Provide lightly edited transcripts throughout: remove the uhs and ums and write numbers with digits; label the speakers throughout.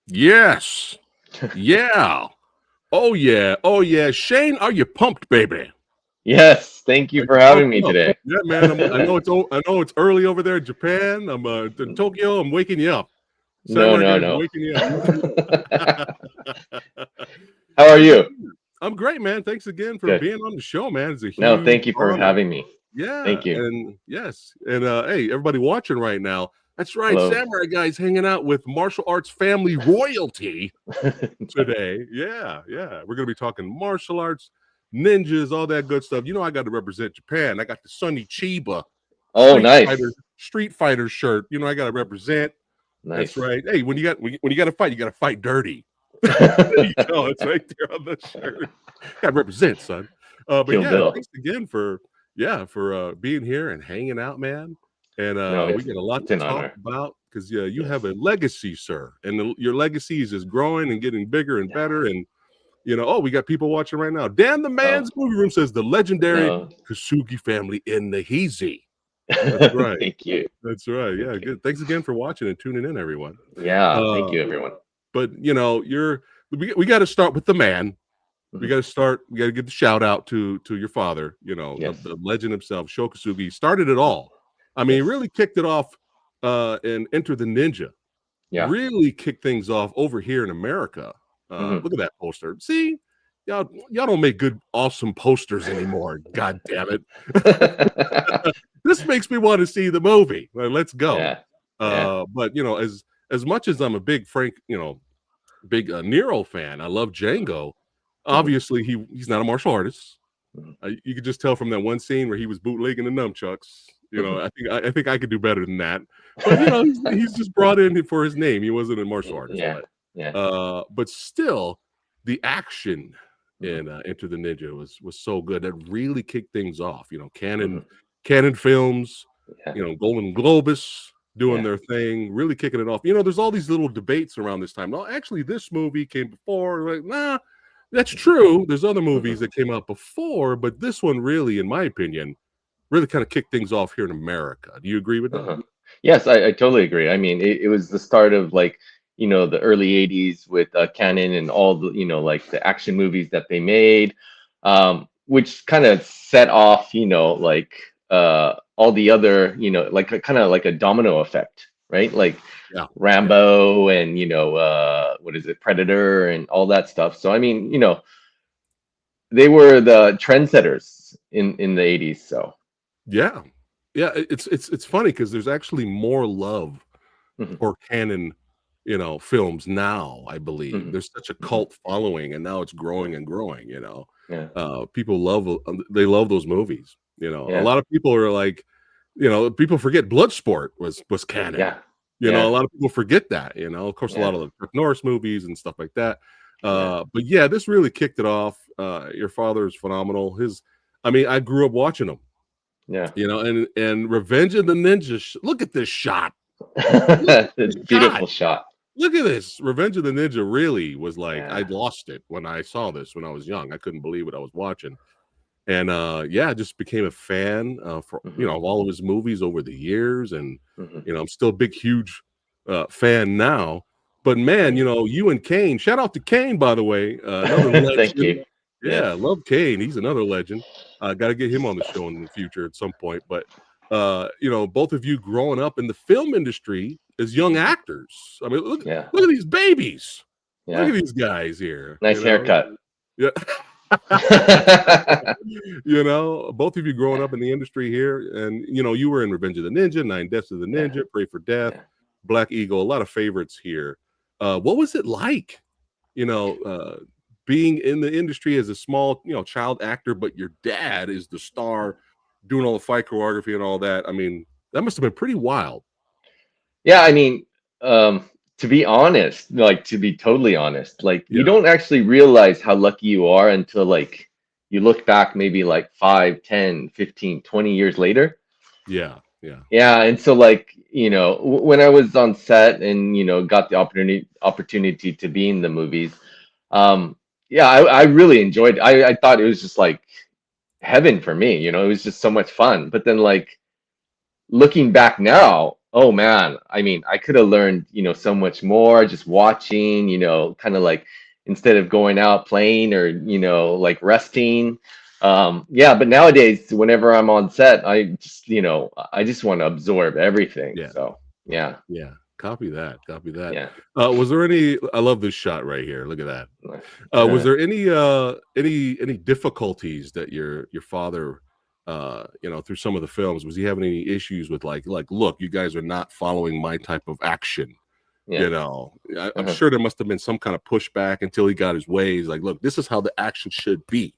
Speaker 1: Yes. Yeah. Oh yeah. Oh yeah. Shane, are you pumped, baby?
Speaker 2: Yes, thank you
Speaker 1: Are
Speaker 2: for
Speaker 1: you
Speaker 2: having
Speaker 1: pumped
Speaker 2: me
Speaker 1: up?
Speaker 2: today.
Speaker 1: Yeah, man. I know it's early over there in Japan. I'm in Tokyo. I'm waking you up.
Speaker 2: No,
Speaker 1: Samurai
Speaker 2: no,
Speaker 1: guy's
Speaker 2: no.
Speaker 1: waking you up.
Speaker 2: How are
Speaker 1: How's it
Speaker 2: you?
Speaker 1: going? I'm great, man. Thanks again for
Speaker 2: Good.
Speaker 1: being on the show, man. It's a
Speaker 2: No,
Speaker 1: huge
Speaker 2: thank you for
Speaker 1: honor.
Speaker 2: having me.
Speaker 1: Yeah,
Speaker 2: Thank you.
Speaker 1: and yes, and hey, everybody watching right now. That's right,
Speaker 2: Hello.
Speaker 1: Samurai Guy's hanging out with martial arts family royalty today. Yeah, yeah. We're gonna be talking martial arts, ninjas, all that good stuff. You know, I got to represent Japan. I got the Sonny Chiba
Speaker 2: Oh, nice.
Speaker 1: Street Fighter shirt. You know, I got to represent. That's
Speaker 2: Nice.
Speaker 1: right. Hey, when you got to fight, you got to fight dirty. There you go. It's right there on the shirt. Got to represent, son. But
Speaker 2: Kill
Speaker 1: yeah,
Speaker 2: Bill.
Speaker 1: thanks again for being here and hanging out, man. And
Speaker 2: No,
Speaker 1: we got a lot
Speaker 2: it's
Speaker 1: to
Speaker 2: an
Speaker 1: talk
Speaker 2: honor.
Speaker 1: about because you have
Speaker 2: Yes.
Speaker 1: a legacy, sir, and your legacy is just growing and getting bigger and
Speaker 2: Yeah.
Speaker 1: better. And oh, we got people watching right now. Dan the
Speaker 2: Oh,
Speaker 1: Man's Movie Room says the legendary
Speaker 2: no.
Speaker 1: Kosugi family in the Heezy. That's right.
Speaker 2: Thank you.
Speaker 1: That's right. Yeah,
Speaker 2: Thank you.
Speaker 1: good. Thanks again for watching and tuning in, everyone.
Speaker 2: Yeah, thank
Speaker 1: Uh,
Speaker 2: you, everyone.
Speaker 1: but we got to start with the man. We
Speaker 2: Mhm.
Speaker 1: got to start. We got to give the shout out to your father.
Speaker 2: Yes.
Speaker 1: The legend himself, Shokosugi, started it all. I mean, he
Speaker 2: Yes.
Speaker 1: really kicked it off. And Enter the Ninja
Speaker 2: Yeah.
Speaker 1: really kicked things off over here in America.
Speaker 2: Mhm.
Speaker 1: Look at that poster. See, y'all don't make good, awesome posters anymore. God damn it! This makes me want to see the movie. Let's go.
Speaker 2: Yeah. Yeah.
Speaker 1: But as much as I'm a big big Nero fan, I love Django.
Speaker 2: Mhm.
Speaker 1: Obviously, he's not a martial artist.
Speaker 2: Mhm.
Speaker 1: You could just tell from that one scene where he was bootlegging the nunchucks.
Speaker 2: Mhm.
Speaker 1: I think I could do better than that. But he's just brought in for his name. He wasn't a martial artist,
Speaker 2: Yeah. Yeah.
Speaker 1: but still, the action
Speaker 2: Mhm.
Speaker 1: in Enter the Ninja was so good. That really kicked things off.
Speaker 2: Mhm.
Speaker 1: Canon Films,
Speaker 2: Yeah.
Speaker 1: Golden Globus doing
Speaker 2: Yeah.
Speaker 1: their thing, really kicking it off. There's all these little debates around this time. No, actually, this movie came before. Like, nah, that's true. There's other
Speaker 2: Mhm.
Speaker 1: movies that came out before, but this one really, in my opinion, really kind of kicked things off here in America. Do you agree with that?
Speaker 2: Uh-huh. Yes, I totally agree. I mean, it was the start of like, the early 80s with Canon and all the, like the action movies that they made, which kind of set off, like all the other, like kind of like a domino effect, right? Like
Speaker 1: Yeah. Yeah.
Speaker 2: Rambo and, what is it, Predator and all that stuff. So, I mean, they were the trendsetters in the 80s. So,
Speaker 1: Yeah. Yeah. It's funny because there's actually more love
Speaker 2: mhm,
Speaker 1: for canon, films now, I believe.
Speaker 2: mhm,
Speaker 1: There's such a
Speaker 2: mhm,
Speaker 1: cult following and now it's
Speaker 2: yeah,
Speaker 1: growing and growing.
Speaker 2: yeah,
Speaker 1: People they love those movies. A
Speaker 2: yeah,
Speaker 1: lot of people are like, people forget Bloodsport was canon.
Speaker 2: yeah,
Speaker 1: A
Speaker 2: yeah.
Speaker 1: lot of people forget that, Of course, a lot
Speaker 2: Yeah,
Speaker 1: of the Chuck Norris movies and stuff like that.
Speaker 2: yeah,
Speaker 1: But yeah, this really kicked it off. Your father is phenomenal. I mean, I grew up watching him,
Speaker 2: yeah.
Speaker 1: and Revenge of the Ninja. Look at this shot. Look at this shot.
Speaker 2: Beautiful shot.
Speaker 1: Look at this. Revenge of the Ninja really was like I
Speaker 2: Yeah.
Speaker 1: lost it when I saw this when I was young. I couldn't believe what I was watching. And yeah, I just became a fan for
Speaker 2: Hmm.
Speaker 1: of all of his movies over the years. And
Speaker 2: Hmm.
Speaker 1: I'm still a big, huge fan now. But man,
Speaker 2: Right.
Speaker 1: you and Kane, shout out to Kane, by the way, another
Speaker 2: Thank
Speaker 1: legend.
Speaker 2: you.
Speaker 1: Yeah,
Speaker 2: Yes.
Speaker 1: love Kane. He's another legend. Got to get him on the show in the future at some point. But both of you growing up in the film industry as young
Speaker 2: Hmm.
Speaker 1: actors. I mean,
Speaker 2: Yeah.
Speaker 1: look at these babies. Look at
Speaker 2: Yeah.
Speaker 1: these guys here.
Speaker 2: Nice haircut.
Speaker 1: Yeah.
Speaker 2: Yeah.
Speaker 1: Both of you growing up in the industry here, and you were in Revenge of the Ninja, Nine Deaths of the
Speaker 2: Yeah.
Speaker 1: Ninja, Pray for Death,
Speaker 2: Yeah.
Speaker 1: Black Eagle, a lot of favorites here. What was it like, you know, uh, being in the industry as a small, child actor, but your dad is the star, doing all the fight choreography and all that? I mean, that must have been pretty wild.
Speaker 2: Yeah. I mean, to be honest, like to be totally honest, like you
Speaker 1: Yeah,
Speaker 2: don't actually realize how lucky you are until like you look back maybe like 5, 10, 15, 20 years later.
Speaker 1: yeah, yeah,
Speaker 2: Yeah, and so like, when I was on set and got the opportunity to be in the movies, yeah, I really enjoyed. I thought it was just like heaven for me. It was just so much fun. But then like looking back now, Oh man, I mean, I could have learned, so much more just watching, kind of like instead of going out playing or, like resting. Yeah, but nowadays, whenever I'm on set, I just want to absorb everything.
Speaker 1: Yeah,
Speaker 2: So, yeah,
Speaker 1: yeah. Copy that. Copy that.
Speaker 2: yeah.
Speaker 1: Was there any? I love this shot right here. Look at that. Was
Speaker 2: Uh,
Speaker 1: there any difficulties that your father, through some of the films, was he having any issues with like, look, you guys are not following my type of action?
Speaker 2: yeah.
Speaker 1: I'm
Speaker 2: Uh-huh.
Speaker 1: sure there must have been some kind of pushback until he got his ways. Like, look, this is how the action should be.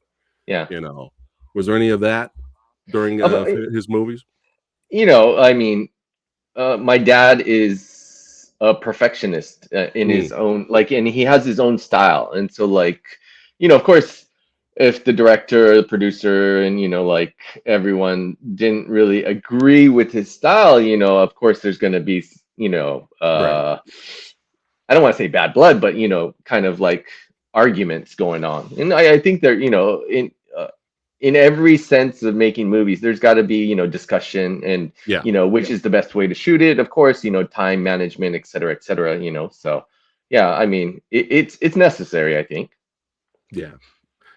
Speaker 2: Yeah.
Speaker 1: You know, was there any of that during
Speaker 2: But,
Speaker 1: his movies?
Speaker 2: I mean, my dad is a perfectionist in
Speaker 1: Mm,
Speaker 2: his own and he has his own style, and so of course, if the director, the producer, and like everyone didn't really agree with his style, of course there's going to be
Speaker 1: right.
Speaker 2: I don't want to say bad blood, but kind of like arguments going on, and I think they're in every sense of making movies, there's got to be discussion and
Speaker 1: Yeah.
Speaker 2: which is the best way to shoot it. Of course, time management, et cetera, et cetera. So yeah, I mean it's necessary, I think.
Speaker 1: Yeah.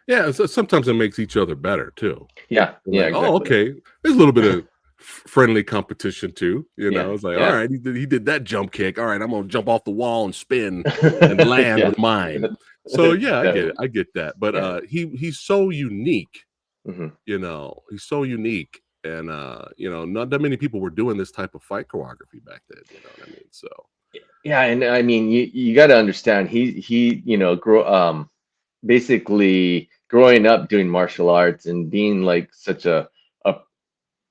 Speaker 1: Yeah. So sometimes it makes each other better too.
Speaker 2: Yeah, yeah,
Speaker 1: Like, oh,
Speaker 2: exactly.
Speaker 1: okay. There's a little bit of friendly competition too.
Speaker 2: Yeah,
Speaker 1: It's like, all
Speaker 2: yeah,
Speaker 1: right, he did that jump kick. All right, I'm gonna jump off the wall and spin and land
Speaker 2: yeah,
Speaker 1: with mine. So yeah, I
Speaker 2: yeah,
Speaker 1: get it. I get that. But
Speaker 2: yeah.
Speaker 1: he's so unique.
Speaker 2: Hmm.
Speaker 1: He's so unique, and not that many people were doing this type of fight choreography back then. You know what I mean? So
Speaker 2: Yeah, and I mean you got to understand he grow basically growing up doing martial arts and being like such a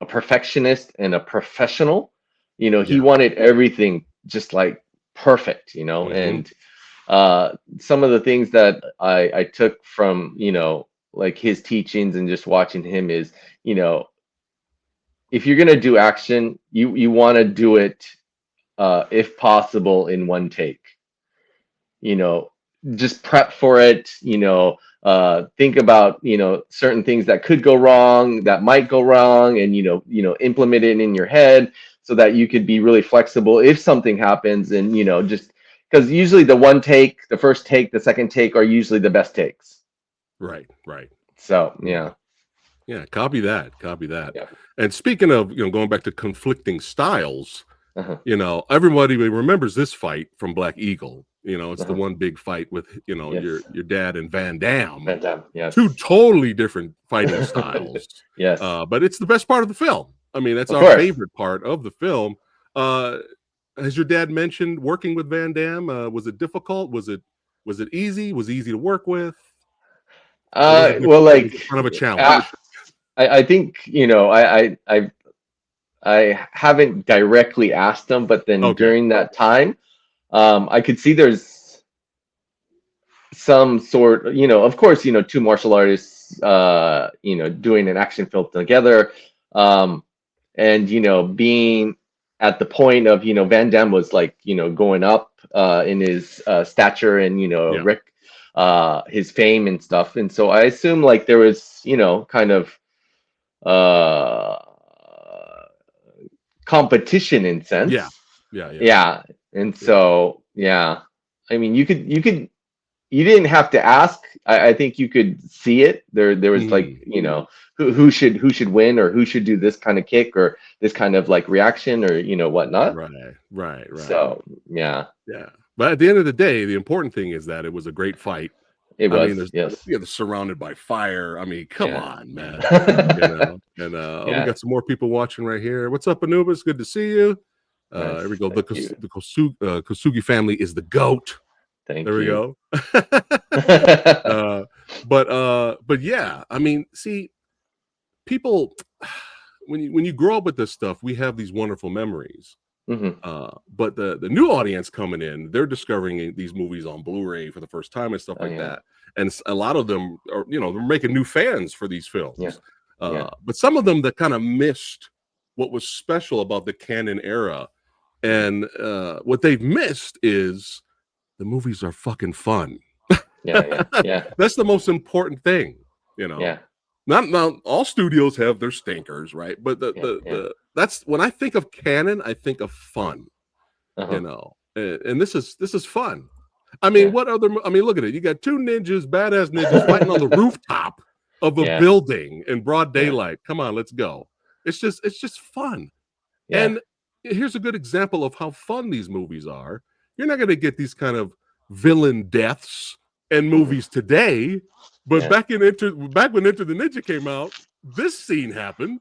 Speaker 2: a perfectionist and a professional. He
Speaker 1: yeah.
Speaker 2: wanted everything just like perfect,
Speaker 1: Hmm.
Speaker 2: and some of the things that I took from, like his teachings and just watching him is, you know, if you're gonna do action, you want to do it if possible in one take. you know just prep for it, think about certain things that could go wrong, that might go wrong, and implement it in your head so that you could be really flexible if something happens. And just because usually the first take, the second take are usually the best takes.
Speaker 1: Right. Right.
Speaker 2: So
Speaker 1: Yeah.
Speaker 2: yeah.
Speaker 1: Yeah. Copy that. Copy that.
Speaker 2: Yeah.
Speaker 1: And speaking of going back to conflicting styles,
Speaker 2: Uh-huh.
Speaker 1: everybody remembers this fight from Black Eagle. It's the
Speaker 2: Uh-huh.
Speaker 1: one big fight with your
Speaker 2: Yes.
Speaker 1: your dad and Van Damme.
Speaker 2: Van Damme.
Speaker 1: Two
Speaker 2: Yes.
Speaker 1: totally different fighting styles,
Speaker 2: Yes.
Speaker 1: but it's the best part of the film. I mean, that's
Speaker 2: Of
Speaker 1: our
Speaker 2: course.
Speaker 1: favorite part of the film. Uh, has your dad mentioned working with Van Damme? Was it difficult? Was it easy? Was it easy to work with? Or was it
Speaker 2: Well,
Speaker 1: was it kind of a
Speaker 2: uh,
Speaker 1: challenge?
Speaker 2: I think I haven't directly asked them, but then
Speaker 1: Okay,
Speaker 2: during that time, I could see there's some sort, of course, two martial artists, doing an action film together, um, and being at the point of, Van Damme was like, going up in his stature and
Speaker 1: yeah,
Speaker 2: his fame and stuff, and so I assume like there was, kind of uh competition in
Speaker 1: yeah,
Speaker 2: sense.
Speaker 1: yeah, yeah,
Speaker 2: Yeah. And
Speaker 1: yeah.
Speaker 2: so, yeah. I mean, you didn't have to ask. I think you could see it. There was like,
Speaker 1: Mhm.
Speaker 2: who should win, or who should do this kind of kick, or this kind of like reaction, or whatnot.
Speaker 1: Right, right, right.
Speaker 2: So, yeah,
Speaker 1: Yeah, but at the end of the day, the important thing is that it was a great fight.
Speaker 2: it
Speaker 1: I mean,
Speaker 2: was.
Speaker 1: there's
Speaker 2: Yes.
Speaker 1: surrounded by fire. I mean, come
Speaker 2: Yeah.
Speaker 1: on, man. And we
Speaker 2: Yeah.
Speaker 1: got some more people watching right here. What's up, Anubis? Good to see you.
Speaker 2: Nice.
Speaker 1: Here we go. The
Speaker 2: Thank you.
Speaker 1: Kosugi family is the goat. There
Speaker 2: Thank
Speaker 1: we
Speaker 2: you.
Speaker 1: go. uh, but yeah, I mean, see, people when you grow up with this stuff, we have these wonderful memories.
Speaker 2: Hmm.
Speaker 1: But the new audience coming in, they're discovering these movies on Blu-ray for the first time and stuff
Speaker 2: Oh
Speaker 1: like
Speaker 2: yeah.
Speaker 1: that. And a lot of them are, they're making new fans for these
Speaker 2: Yeah.
Speaker 1: films.
Speaker 2: Yeah.
Speaker 1: But some of them that kind of missed what was special about the canon era.
Speaker 2: Mhm.
Speaker 1: And what they've missed is the movies are fucking fun.
Speaker 2: Yeah. Yeah. Yeah.
Speaker 1: That's the most important thing, you know.
Speaker 2: Yeah.
Speaker 1: Not all studios have their stinkers, right? But
Speaker 2: Yeah, yeah.
Speaker 1: that's when I think of canon, I think of fun,
Speaker 2: Uh-huh.
Speaker 1: and this is fun. I mean,
Speaker 2: Yeah.
Speaker 1: what other? I mean, look at it. You got two ninjas, badass ninjas, fighting on the rooftop of a
Speaker 2: Yeah.
Speaker 1: building in broad
Speaker 2: Yeah.
Speaker 1: daylight. Come on, let's go. It's just fun.
Speaker 2: Yeah.
Speaker 1: And here's a good example of how fun these movies are. You're not going to get these kind of villain deaths in movies today, but
Speaker 2: Yeah.
Speaker 1: back when Enter the Ninja came out, this scene happened.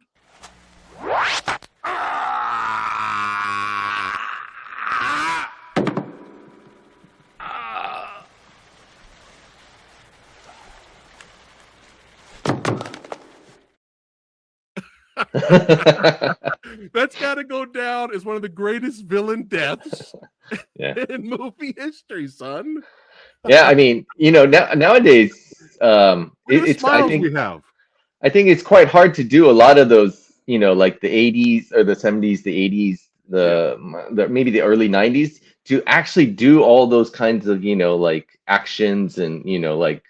Speaker 1: That's got to go down as one of the greatest villain deaths
Speaker 2: Yeah.
Speaker 1: in movie history, son.
Speaker 2: Yeah, I mean, nowadays,
Speaker 1: Look at the
Speaker 2: it's I
Speaker 1: smiles
Speaker 2: think
Speaker 1: we have.
Speaker 2: it's quite hard to do a lot of those, like the 80s or the 70s, the 80s, the maybe the early 90s, to actually do all those kinds of, like actions and, like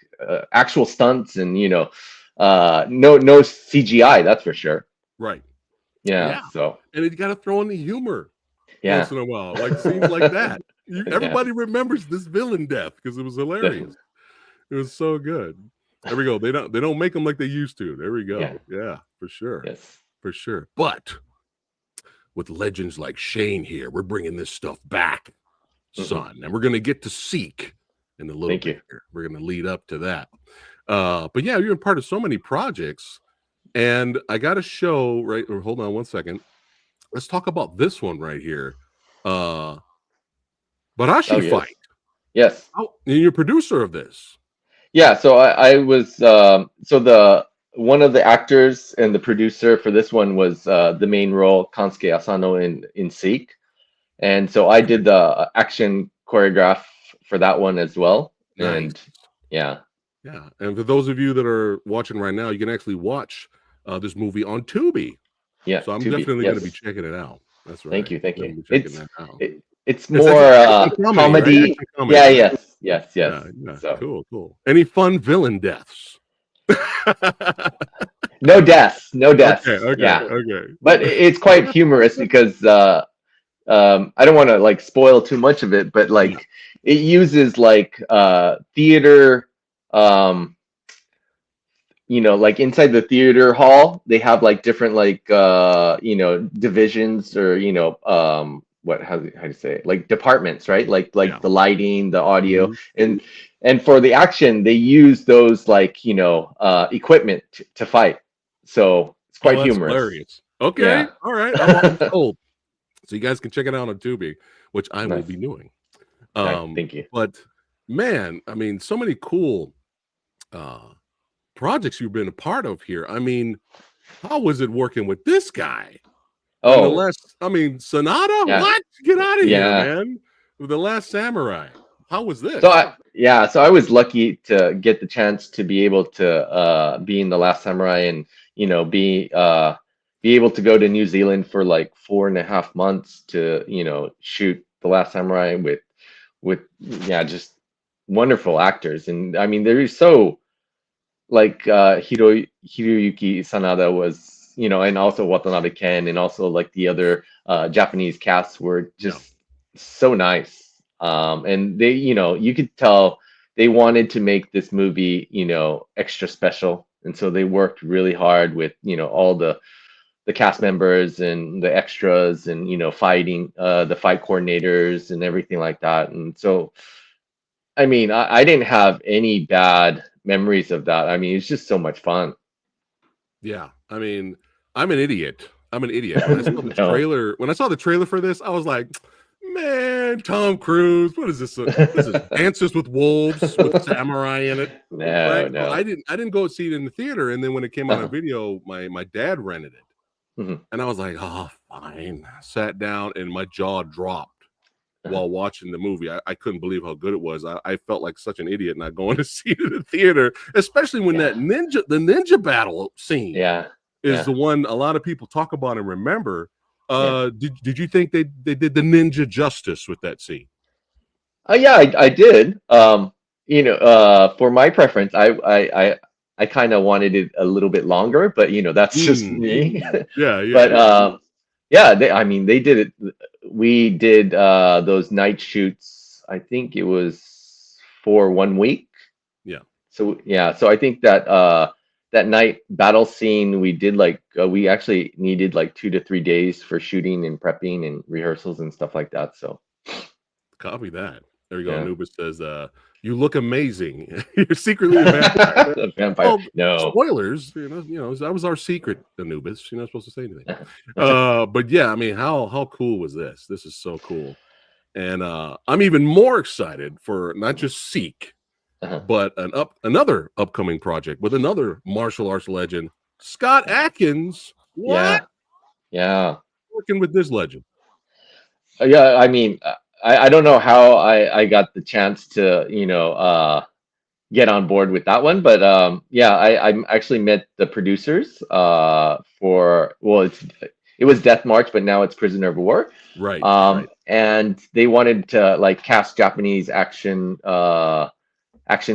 Speaker 2: actual stunts and, no CGI, that's for sure.
Speaker 1: Right.
Speaker 2: Yeah,
Speaker 1: Yeah.
Speaker 2: so
Speaker 1: And you got to throw in the humor
Speaker 2: yeah.
Speaker 1: once in a while, like scenes like that.
Speaker 2: Yeah.
Speaker 1: Everybody remembers this villain death because it was hilarious. It was so good. There we go. They don't make them like they used to. There we
Speaker 2: Yeah.
Speaker 1: go. Yeah, for sure.
Speaker 2: Yes.
Speaker 1: For sure. But with legends like Shane here, we're bringing this stuff back, son. And we're going to get to Seek in a little
Speaker 2: Thank
Speaker 1: bit
Speaker 2: you.
Speaker 1: here. We're going to lead up to that. But yeah, you're a part of so many projects. And I got a show, right? Or hold on one second. Let's talk about this one right here. Barashi
Speaker 2: Oh, yes.
Speaker 1: Fight.
Speaker 2: Yes.
Speaker 1: Oh, and you're a producer of this.
Speaker 2: Yeah, so I was so the one of the actors and the producer for this one was the main role, Kansuke Asano in Seek, and so I did the action choreograph for that one as well.
Speaker 1: Nice.
Speaker 2: And yeah,
Speaker 1: Yeah. And for those of you that are watching right now, you can actually watch this movie on Tubi.
Speaker 2: yeah.
Speaker 1: So I'm
Speaker 2: Tubi,
Speaker 1: definitely
Speaker 2: yes.
Speaker 1: going to be checking it out. That's right.
Speaker 2: Thank you.
Speaker 1: I'm gonna be checking that out.
Speaker 2: It's
Speaker 1: It's
Speaker 2: more
Speaker 1: action comedy, right?
Speaker 2: comedy.
Speaker 1: Action comedy,
Speaker 2: Yeah,
Speaker 1: right?
Speaker 2: yes.
Speaker 1: Yeah, yeah.
Speaker 2: So
Speaker 1: Cool. Any fun villain deaths?
Speaker 2: no deaths.
Speaker 1: Okay.
Speaker 2: Yeah,
Speaker 1: Okay.
Speaker 2: but it's quite humorous because I don't want to like spoil too much of it, but like it uses like theater, like inside the theater hall, they have like different like divisions or how do you say it? Like departments, right? Like
Speaker 1: Yeah.
Speaker 2: the lighting, the audio,
Speaker 1: Mhm.
Speaker 2: and for the action, they use those like equipment to fight. So it's quite
Speaker 1: Oh, that's
Speaker 2: humorous.
Speaker 1: hilarious. Okay.
Speaker 2: Yeah.
Speaker 1: All right. I'm sold. So you guys can check it out on Tubi, which I will
Speaker 2: Nice.
Speaker 1: be doing.
Speaker 2: Thank you.
Speaker 1: But man, I mean, so many cool projects you've been a part of here. I mean, how was it working with this guy? And the
Speaker 2: Oh,
Speaker 1: last, I mean, Sonata?
Speaker 2: yeah.
Speaker 1: What? Get out of here,
Speaker 2: Yeah.
Speaker 1: man. With The Last Samurai. How was this?
Speaker 2: So I was lucky to get the chance to be able to be in The Last Samurai and be able to go to New Zealand for like 4.5 months to shoot The Last Samurai with just wonderful actors. And I mean they're so like Hiroyuki Sanada was, and also Watanabe Ken and also like the other Japanese casts were just so nice. And they, you could tell they wanted to make this movie, extra special. And so they worked really hard with, all the cast members and the extras and, fighting, the fight coordinators and everything like that. And so, I mean, I didn't have any bad memories of that. I mean, it's just so much fun.
Speaker 1: Yeah. I mean, I'm an idiot. When I saw the
Speaker 2: No.
Speaker 1: trailer, for this, I was like, man, Tom Cruise, what is this? This is Dances with Wolves with samurai in it.
Speaker 2: No,
Speaker 1: Right?
Speaker 2: no.
Speaker 1: Well, I didn't go see it in the theater. And then when it came out on video, my dad rented it.
Speaker 2: Mhm.
Speaker 1: And I was like, oh, fine. Sat down and my jaw dropped while watching the movie. I couldn't believe how good it was. I felt like such an idiot not going to see it in the theater, especially when the ninja battle scene is the one a lot of people talk about and remember. Did you think they did the ninja justice with that scene?
Speaker 2: Yeah, I did. For my preference, I kind of wanted it a little bit longer, but that's just
Speaker 1: Mm.
Speaker 2: me.
Speaker 1: Yeah,
Speaker 2: But
Speaker 1: yeah.
Speaker 2: yeah, I mean, they did it. We did those night shoots. I think it was for 1 week.
Speaker 1: Yeah.
Speaker 2: So yeah, so I think that that night battle scene we did like we actually needed like 2 to 3 days for shooting and prepping and rehearsals and stuff like that. So
Speaker 1: Copy that. There you go.
Speaker 2: yeah.
Speaker 1: Anubis says, you look amazing. You're secretly a vampire.
Speaker 2: A vampire.
Speaker 1: Well,
Speaker 2: No.
Speaker 1: spoilers, that was our secret, Anubis. You're not supposed to say anything. But yeah, I mean, how cool was this? This is so cool. And I'm even more excited for not just Seek,
Speaker 2: Uh-huh.
Speaker 1: but another upcoming project with another martial arts legend, Scott Adkins. What?
Speaker 2: Yeah. Yeah.
Speaker 1: Working with this legend.
Speaker 2: Yeah, I mean, I don't know how I got the chance to, get on board with that one, but yeah, I actually met the producers for, well, it was Death March, but now it's Prisoner of War.
Speaker 1: Right, right.
Speaker 2: And they wanted to like cast Japanese action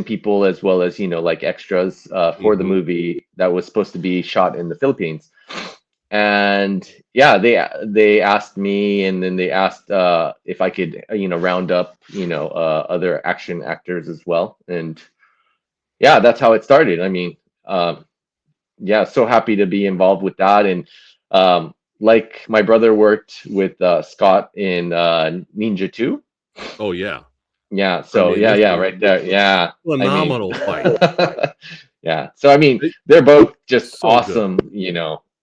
Speaker 2: people as well as like extras for the
Speaker 1: Mhm.
Speaker 2: movie that was supposed to be shot in the Philippines. And yeah, they asked me, and then they asked if I could round up other action actors as well. And yeah, that's how it started. I mean, yeah, so happy to be involved with that. And like my brother worked with Scott in Ninja 2.
Speaker 1: Oh yeah.
Speaker 2: Yeah,
Speaker 1: I
Speaker 2: so
Speaker 1: mean,
Speaker 2: yeah,
Speaker 1: this
Speaker 2: yeah,
Speaker 1: is
Speaker 2: right there. Yeah. I mean,
Speaker 1: phenomenal fight.
Speaker 2: yeah. So I mean,
Speaker 1: They,
Speaker 2: they're both just
Speaker 1: so good.
Speaker 2: awesome,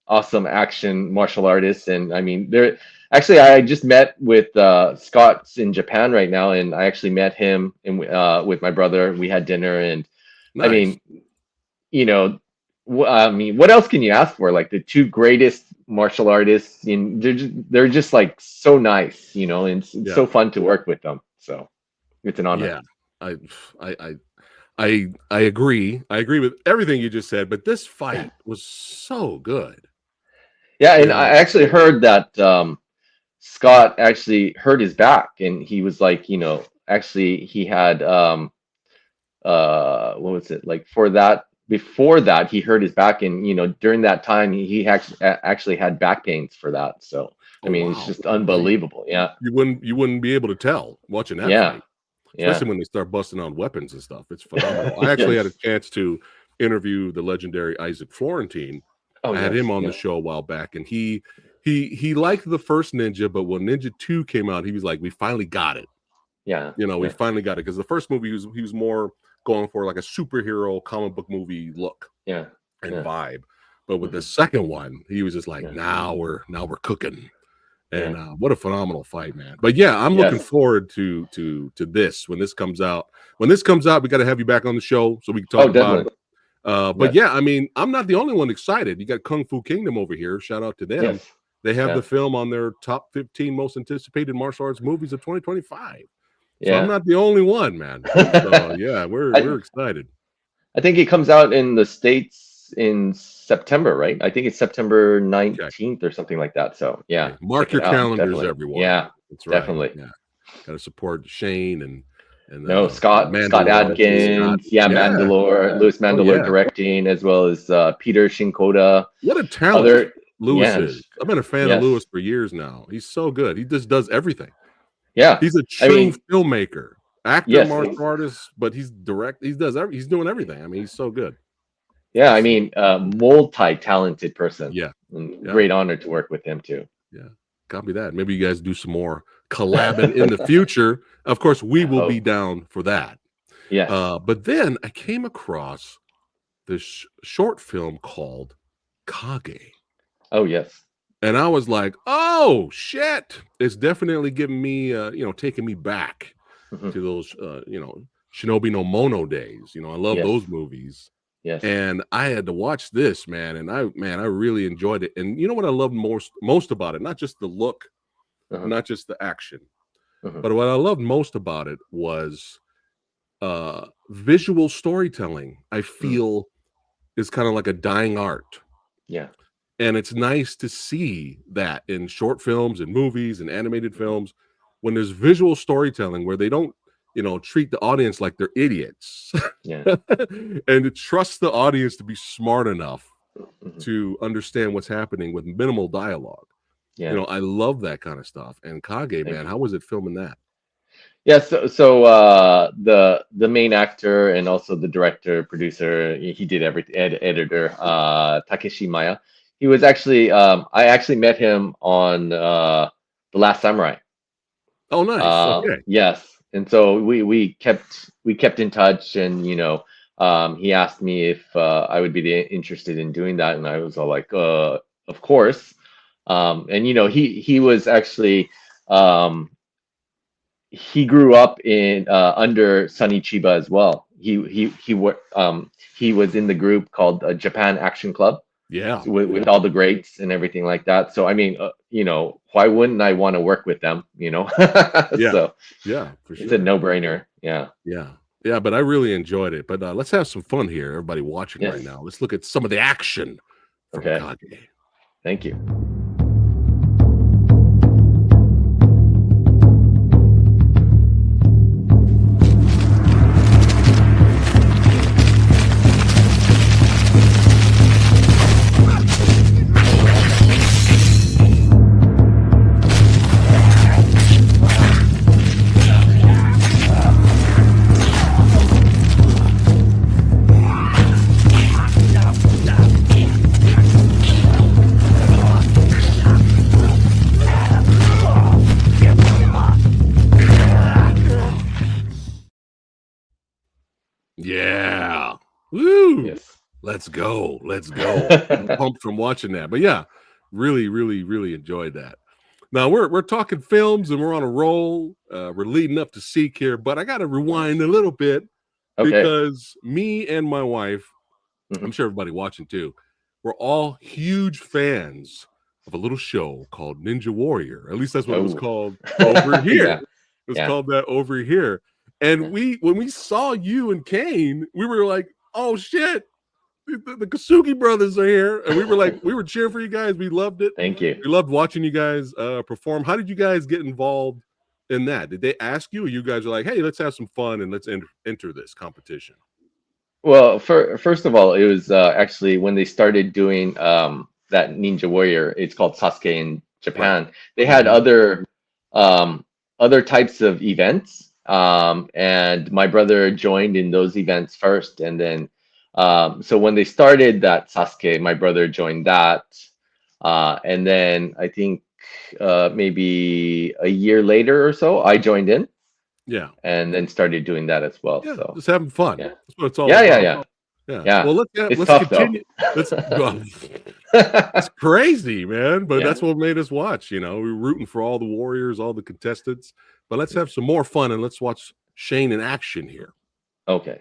Speaker 2: awesome action martial artists. And I mean, they're actually I just met with Scott in Japan right now, and I actually met him and with my brother. We had dinner, and I
Speaker 1: Nice.
Speaker 2: mean, you know, I mean, what else can you ask for? Like the two greatest martial artists, they're just like so nice, and it's
Speaker 1: Yeah.
Speaker 2: so fun to work with them. So it's an honor.
Speaker 1: Yeah. I I I I agree. I agree with everything you just said, but this fight was so good.
Speaker 2: Yeah, and
Speaker 1: You
Speaker 2: I
Speaker 1: know,
Speaker 2: actually heard that Scott actually hurt his back, and he was like, actually he had what was it like for that before that he hurt his back, and during that time he actually had back pains for that. So I
Speaker 1: oh
Speaker 2: mean, it's
Speaker 1: wow.
Speaker 2: just
Speaker 1: Yeah,
Speaker 2: unbelievable. Yeah,
Speaker 1: you wouldn't be able to tell watching that
Speaker 2: yeah,
Speaker 1: fight,
Speaker 2: yeah.
Speaker 1: especially when they start busting on weapons and stuff. It's phenomenal. I actually had a
Speaker 2: Yes.
Speaker 1: chance to interview the legendary Isaac Florentine.
Speaker 2: Oh
Speaker 1: I had him
Speaker 2: yes.
Speaker 1: on the
Speaker 2: Yeah.
Speaker 1: show a while back, and he liked the first Ninja, but when Ninja 2 came out, he was like, "We finally got it."
Speaker 2: Yeah.
Speaker 1: We
Speaker 2: Yeah.
Speaker 1: finally got it because the first movie he was more going for like a superhero comic book movie look
Speaker 2: Yeah.
Speaker 1: and
Speaker 2: Yeah.
Speaker 1: vibe. But with the
Speaker 2: Hmm.
Speaker 1: second one, he was just like,
Speaker 2: Yeah.
Speaker 1: now we're cooking. And
Speaker 2: Yeah.
Speaker 1: what a phenomenal fight, man. But yeah, I'm looking
Speaker 2: Yes.
Speaker 1: forward to this when this comes out. When this comes out, we got to have you back on the show so we can
Speaker 2: Oh,
Speaker 1: talk about it.
Speaker 2: definitely.
Speaker 1: But
Speaker 2: Yes.
Speaker 1: yeah, I mean, I'm not the only one excited. You got Kung Fu Kingdom over here. Shout out to them.
Speaker 2: Yes.
Speaker 1: They have
Speaker 2: Yeah.
Speaker 1: the film on their top 15 most anticipated martial arts movies of 2025. So I'm
Speaker 2: Yeah.
Speaker 1: not the only one, man. So yeah, we're
Speaker 2: I
Speaker 1: excited.
Speaker 2: I think it comes out in the States in September, right? I think it's September
Speaker 1: Okay.
Speaker 2: 19th or something like that. So yeah,
Speaker 1: Okay. Mark
Speaker 2: check it
Speaker 1: your
Speaker 2: out.
Speaker 1: calendars,
Speaker 2: Definitely.
Speaker 1: everyone.
Speaker 2: Yeah,
Speaker 1: That's right.
Speaker 2: definitely.
Speaker 1: Yeah. Got to support Shane and
Speaker 2: No, Scott
Speaker 1: Mandalore. Scott.
Speaker 2: Adkins, yeah,
Speaker 1: Yeah.
Speaker 2: Louis
Speaker 1: Oh
Speaker 2: Mandalore
Speaker 1: yeah.
Speaker 2: directing, as well as Peter Shinkoda.
Speaker 1: What a talent
Speaker 2: Other,
Speaker 1: Lewis
Speaker 2: yeah,
Speaker 1: is. I've been a fan of
Speaker 2: yes,
Speaker 1: Lewis for years now. He's so good. He just does everything.
Speaker 2: yeah.
Speaker 1: He's a
Speaker 2: I
Speaker 1: true
Speaker 2: mean,
Speaker 1: filmmaker, actor,
Speaker 2: yes,
Speaker 1: martial artist, but he's direct. He's doing everything. I mean, he's so good.
Speaker 2: yeah. I
Speaker 1: Just
Speaker 2: mean, multi-talented person,
Speaker 1: yeah,
Speaker 2: and
Speaker 1: yeah,
Speaker 2: great honor to work with him too.
Speaker 1: yeah. Copy that. Maybe you guys do some more collabing in the future. Of course, we
Speaker 2: I
Speaker 1: will be
Speaker 2: hope.
Speaker 1: down for that.
Speaker 2: Yes.
Speaker 1: But then I came across this short film called Kage.
Speaker 2: Oh, yes.
Speaker 1: And I was like, "Oh shit!" It's definitely giving me, taking me back
Speaker 2: Hmm.
Speaker 1: to those, Shinobi no Mono days. I love
Speaker 2: Yes.
Speaker 1: those movies,
Speaker 2: Yes.
Speaker 1: and I had to watch this, man. And I really enjoyed it. And you know what I loved most about it? Not just the look,
Speaker 2: Uh-huh.
Speaker 1: not just the action,
Speaker 2: Uh-huh.
Speaker 1: but what I loved most about it was visual storytelling. I
Speaker 2: Mm.
Speaker 1: feel is kind of like a dying art.
Speaker 2: Yeah.
Speaker 1: And it's nice to see that in short films and movies and animated
Speaker 2: Mhm.
Speaker 1: films when there's visual storytelling where they don't treat the audience like they're idiots
Speaker 2: Yeah.
Speaker 1: and to trust the audience to be smart enough
Speaker 2: Mhm.
Speaker 1: to understand what's happening with minimal dialogue.
Speaker 2: Yeah.
Speaker 1: I love that kind of stuff. And Kage,
Speaker 2: Thank
Speaker 1: man,
Speaker 2: you.
Speaker 1: how was it filming that?
Speaker 2: Yeah, the main actor and also the director, producer, he did everything, editor, Takeshi Maya. He was actually I actually met him on The Last Samurai.
Speaker 1: Oh, nice. Okay.
Speaker 2: Yes, and so we kept in touch, and he asked me if I would be interested in doing that, and I was all like, of course. And he was actually um, he grew up in under Sonny Chiba as well. He was in the group called Japan Action Club,
Speaker 1: Yeah.
Speaker 2: so with
Speaker 1: Yeah.
Speaker 2: all the greats and everything like that. So I mean, why wouldn't I want to work with them?
Speaker 1: Yeah.
Speaker 2: So
Speaker 1: Yeah, for
Speaker 2: it's a
Speaker 1: sure.
Speaker 2: no-brainer. Yeah.
Speaker 1: Yeah. Yeah, but I really enjoyed it. But let's have some fun here, everybody watching right
Speaker 2: Yes.
Speaker 1: now. Let's look at some of the action from
Speaker 2: Okay.
Speaker 1: Kage.
Speaker 2: Thank you.
Speaker 1: Yeah. Woo.
Speaker 2: Yes.
Speaker 1: Let's go. Let's go. I'm pumped from watching that. But yeah, really, really, really enjoyed that. Now we're talking films and we're on a roll. We're leading up to Seek here, but I gotta rewind
Speaker 2: Nice.
Speaker 1: a little bit
Speaker 2: Okay.
Speaker 1: because me and my wife, I'm
Speaker 2: Mhm.
Speaker 1: sure everybody watching too, we're all huge fans of a little show called Ninja Warrior. At least that's what it was
Speaker 2: Oh.
Speaker 1: called over here.
Speaker 2: Yeah.
Speaker 1: It was
Speaker 2: Yeah.
Speaker 1: called that over here. And
Speaker 2: Yeah.
Speaker 1: when we saw you and Kane, we were like, oh shit, the Kosugi brothers are here. And we were cheering for you guys. We loved it.
Speaker 2: Thank you.
Speaker 1: We loved watching you guys perform. How did you guys get involved in that? Did they ask you, or you guys are like, hey, let's have some fun and let's enter this competition?
Speaker 2: Well, first of all, it was actually when they started doing that Ninja Warrior. It's called Sasuke in
Speaker 1: Right.
Speaker 2: Japan. They had
Speaker 1: Mm-hmm.
Speaker 2: um, other types of events, and my brother joined in those events first, and then so when they started that Sasuke, my brother joined that, and then I think maybe a year later or so, I joined in
Speaker 1: Yeah.
Speaker 2: and then started doing that as well.
Speaker 1: Yeah.
Speaker 2: So
Speaker 1: Just having fun.
Speaker 2: yeah,
Speaker 1: That's what it's all
Speaker 2: yeah, yeah,
Speaker 1: about.
Speaker 2: yeah.
Speaker 1: Yeah.
Speaker 2: Yeah,
Speaker 1: Well,
Speaker 2: it's
Speaker 1: let's
Speaker 2: tough though.
Speaker 1: continue. Let's go. It's crazy, man. But
Speaker 2: Yeah.
Speaker 1: that's what made us watch. We're rooting for all the warriors, all the contestants. But let's have some more fun and let's watch Shane in action here.
Speaker 2: Okay.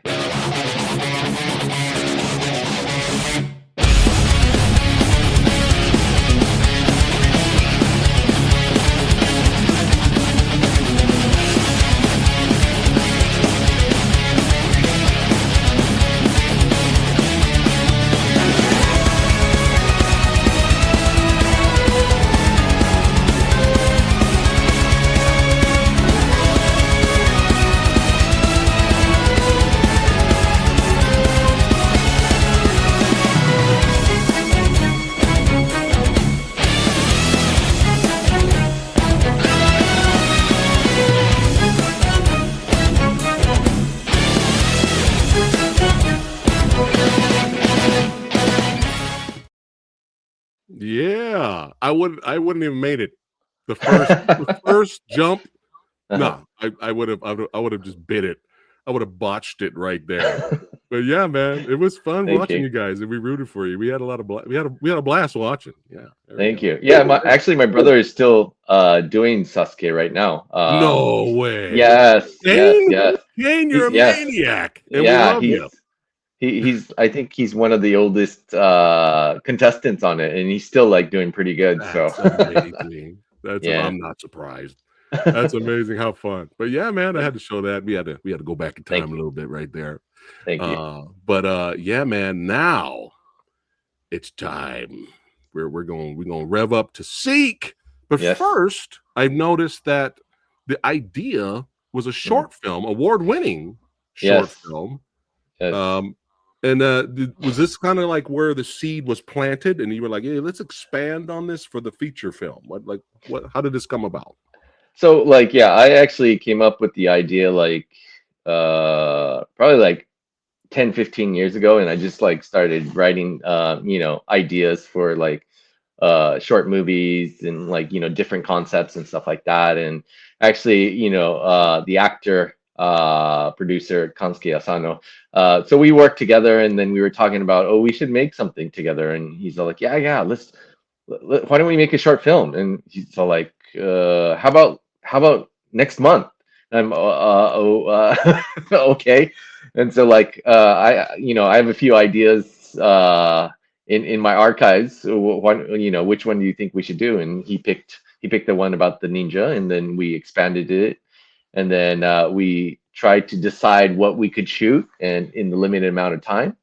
Speaker 1: Yeah. I wouldn't even made it. The first jump.
Speaker 2: Uh-huh.
Speaker 1: No, I would have just bit it. I would have botched it right there. But yeah, man, it was fun
Speaker 2: Thank
Speaker 1: watching
Speaker 2: you.
Speaker 1: you guys, and we rooted for you. We had a lot of we had a blast watching. Yeah, there we
Speaker 2: Thank
Speaker 1: go.
Speaker 2: you. Yeah, actually my brother is still doing Sasuke right now.
Speaker 1: No way,
Speaker 2: Yes, yes,
Speaker 1: Kane.
Speaker 2: yes.
Speaker 1: Kane, you're
Speaker 2: He's
Speaker 1: a
Speaker 2: yes.
Speaker 1: maniac, and we
Speaker 2: Yeah,
Speaker 1: love you.
Speaker 2: he's I think he's one of the oldest contestants on it, and he's still like doing pretty good. So
Speaker 1: That's amazing.
Speaker 2: yeah.
Speaker 1: I'm not surprised. That's amazing. How fun. But yeah, man, I
Speaker 2: Yeah.
Speaker 1: had to show that. We had to go back in time
Speaker 2: Thank
Speaker 1: a
Speaker 2: you.
Speaker 1: little bit right there.
Speaker 2: Thank you.
Speaker 1: But yeah, man, now it's time. We're going to rev up to Seek. But
Speaker 2: Yes.
Speaker 1: first, I've noticed that the idea was a short film, award-winning short
Speaker 2: Yes.
Speaker 1: film.
Speaker 2: Yes.
Speaker 1: And was this kind of like where the seed was planted, and you were like, "Hey, let's expand on this for the feature film"? How did this come about?
Speaker 2: So like, yeah, I actually came up with the idea like probably like 10, 15 years ago, and I just like started writing ideas for like short movies and like different concepts and stuff like that. And actually, the actor producer Kansuke Asano, so we worked together, and then we were talking about, oh, we should make something together. And he's all like, yeah, why don't we make a short film? And he's all like, how about next month? I'm okay. And so like I have a few ideas in my archives. Which one do you think we should do? And he picked the one about the ninja, and then we expanded it, and then we tried to decide what we could shoot and in the limited amount of time.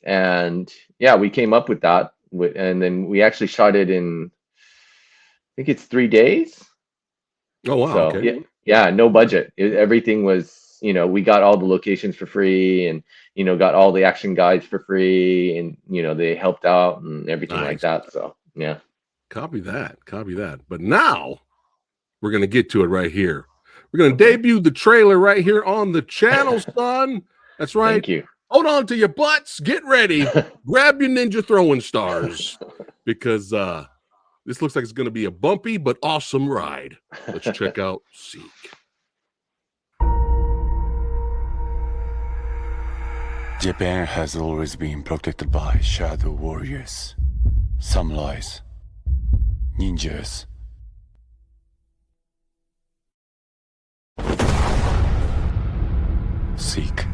Speaker 2: And yeah, we came up with that, and then we actually shot it in, I think it's 3 days.
Speaker 1: Oh wow,
Speaker 2: So
Speaker 1: okay.
Speaker 2: yeah, no budget. Everything was, we got all the locations for free, and got all the action guides for free, and they helped out and everything like
Speaker 1: Nice.
Speaker 2: that. So yeah.
Speaker 1: Copy that. But now we're gonna get to it right here. We're gonna debut the trailer right here on the channel, son. That's right.
Speaker 2: Thank you.
Speaker 1: Hold on to your butts. Get ready. Grab your ninja throwing stars, because this looks like it's gonna be a bumpy but awesome ride. Let's check out Seek.
Speaker 3: Japan has always been protected by shadow warriors, samurais, ninjas. Seek.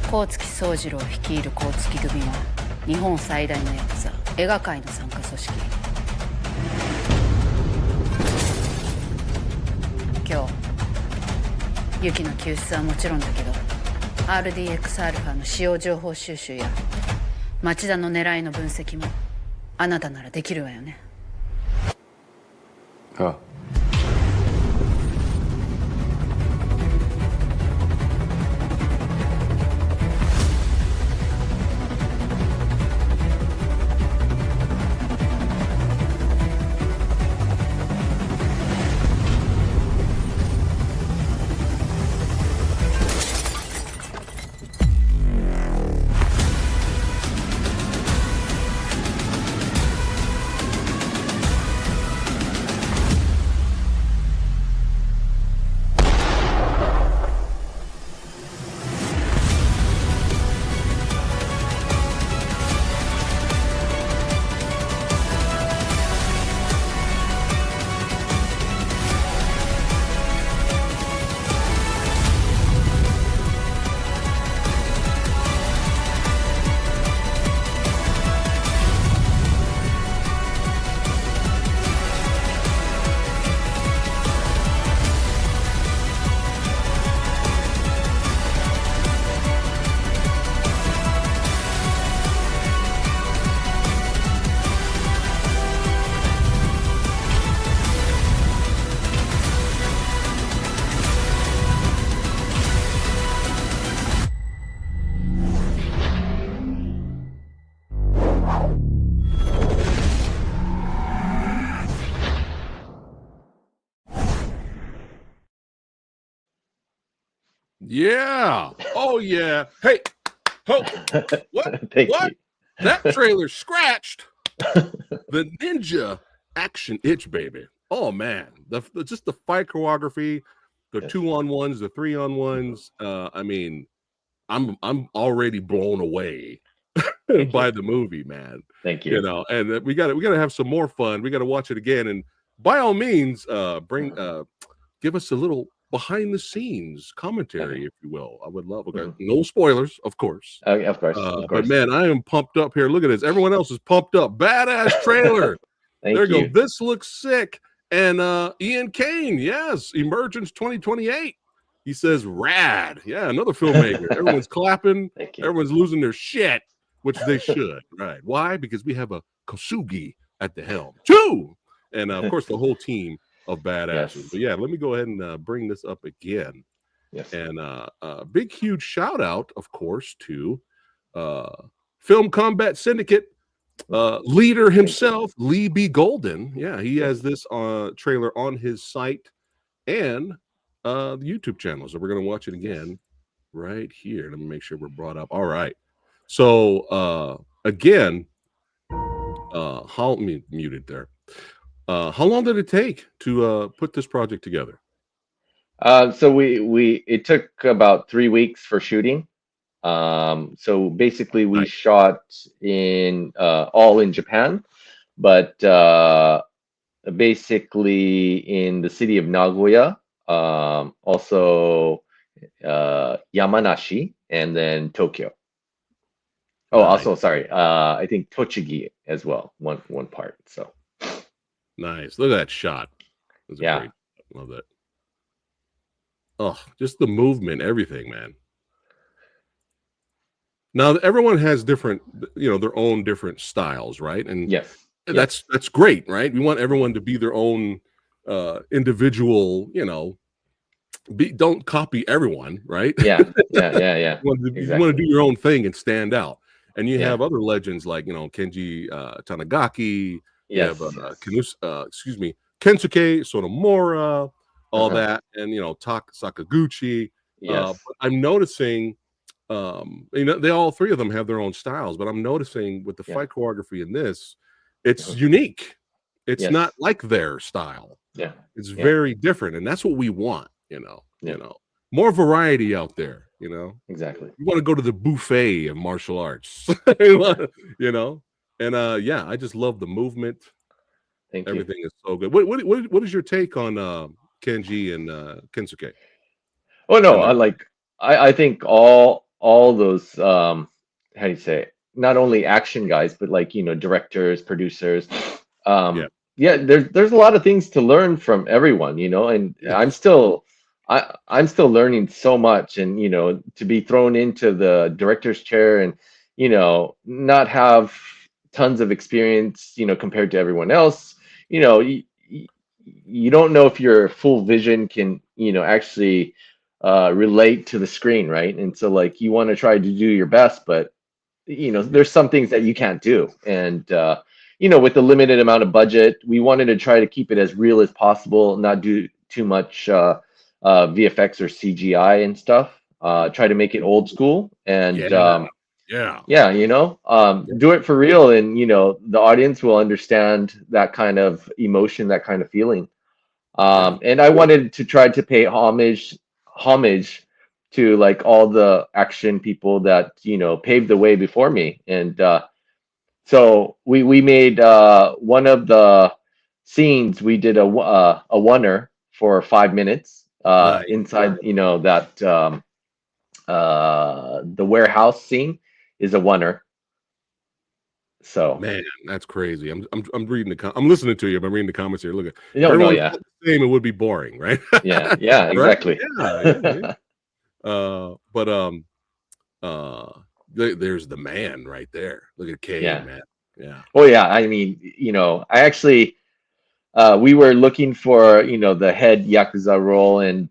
Speaker 4: Kotsuki Sojiro 率いる高槻組は日本最大のヤクザ映画界の傘下組織。今日ユキの救出はもちろんだけど RDXα の使用情報収集や町田の狙いの分析もあなたならできるわよね。
Speaker 3: ああ。
Speaker 1: Yeah. Oh yeah. Hey. Oh, what?
Speaker 2: Thank
Speaker 1: What?
Speaker 2: you.
Speaker 1: That trailer scratched the ninja action itch, baby. Oh man, just the fight choreography, the 2-on-1s, the 3-on-1s. I mean, I'm already blown away by the movie, man.
Speaker 2: Thank you.
Speaker 1: And we got to have some more fun. We got to watch it again, and by all means, give us a little behind the scenes commentary, if you will. I would love. Okay, no spoilers, of course.
Speaker 2: Of course, of course.
Speaker 1: But man, I am pumped up here. Look at this. Everyone else is pumped up. Badass trailer.
Speaker 2: Thank
Speaker 1: there you
Speaker 2: you.
Speaker 1: go. This looks sick. And Ian Kane, yes, Emergence 2028. He says rad. Yeah, another filmmaker. Everyone's clapping.
Speaker 2: Thank you.
Speaker 1: Everyone's losing their shit. which they should, right? Why? Because we have a Kosugi at the helm, too, and of course the whole team of badasses.
Speaker 2: Yes.
Speaker 1: But yeah, let me go ahead and bring this up again.
Speaker 2: Yes.
Speaker 1: And big, huge shout out, of course, to Film Combat Syndicate leader himself, Lee B. Golden. Yeah, he has this trailer on his site and the YouTube channel. So we're going to watch it again right here. Let me make sure we're brought up. All right. So again, how muted there. How long did it take to put this project together?
Speaker 2: So it took about 3 weeks for shooting. So basically we
Speaker 1: Nice.
Speaker 2: shot in all in Japan, but basically in the city of Nagoya, also Yamanashi, and then Tokyo. Oh,
Speaker 1: Nice.
Speaker 2: also sorry, I think Tochigi as well, one part. So
Speaker 1: Nice. Look at that shot. That's
Speaker 2: Yeah.
Speaker 1: great. Love that. Oh, just the movement, everything, man. Now everyone has different, their own different styles, right? And
Speaker 2: yes,
Speaker 1: that's great, right? We want everyone to be their own individual, don't copy everyone, right?
Speaker 2: yeah.
Speaker 1: You want to
Speaker 2: Exactly.
Speaker 1: do your own thing and stand out. And you
Speaker 2: Yeah.
Speaker 1: have other legends like, Kenji Tanigaki, you
Speaker 2: Yes.
Speaker 1: have Kensuke Sonomura, all
Speaker 2: Uh-huh.
Speaker 1: that, and Sakaguchi.
Speaker 2: Yes.
Speaker 1: But I'm noticing, they all three of them have their own styles, but I'm noticing with the
Speaker 2: Yeah.
Speaker 1: fight choreography in this, it's
Speaker 2: Uh-huh.
Speaker 1: unique. It's
Speaker 2: Yes.
Speaker 1: not like their style.
Speaker 2: Yeah.
Speaker 1: It's
Speaker 2: Yeah.
Speaker 1: very different, and that's what we want.
Speaker 2: Yeah.
Speaker 1: More variety out there.
Speaker 2: Exactly.
Speaker 1: You want to go to the buffet of martial arts, and I just love the movement.
Speaker 2: Thank you.
Speaker 1: Everything is so good. What is your take on Kenji and Kensuke?
Speaker 2: Oh no,
Speaker 1: And
Speaker 2: I think all those how do you say it? Not only action guys, but directors, producers. There's a lot of things to learn from everyone, and
Speaker 1: Yes.
Speaker 2: I'm still learning so much, and to be thrown into the director's chair and not have tons of experience, compared to everyone else, you don't know if your full vision can actually relate to the screen, right? And so you want to try to do your best, but there's some things that you can't do, and with the limited amount of budget, we wanted to try to keep it as real as possible, not do too much VFX or CGI and stuff. Try to make it old school, and do it for real, and the audience will understand that kind of emotion, that kind of feeling. And I wanted to try to pay homage to all the action people that paved the way before me, and so we made one of the scenes. We did a oneer for 5 minutes
Speaker 1: Nice.
Speaker 2: inside that the warehouse scene is a oneer. So
Speaker 1: Man, that's crazy. I'm reading I'm listening to you. I'm reading the comments here. Look at
Speaker 2: yeah,
Speaker 1: the same. It would be boring, right?
Speaker 2: yeah,
Speaker 1: Right?
Speaker 2: exactly.
Speaker 1: Yeah. There's the man right there. Look at Kane,
Speaker 2: Yeah.
Speaker 1: man. Yeah.
Speaker 2: Oh yeah, I mean, I actually we were looking for the head Yakuza role, and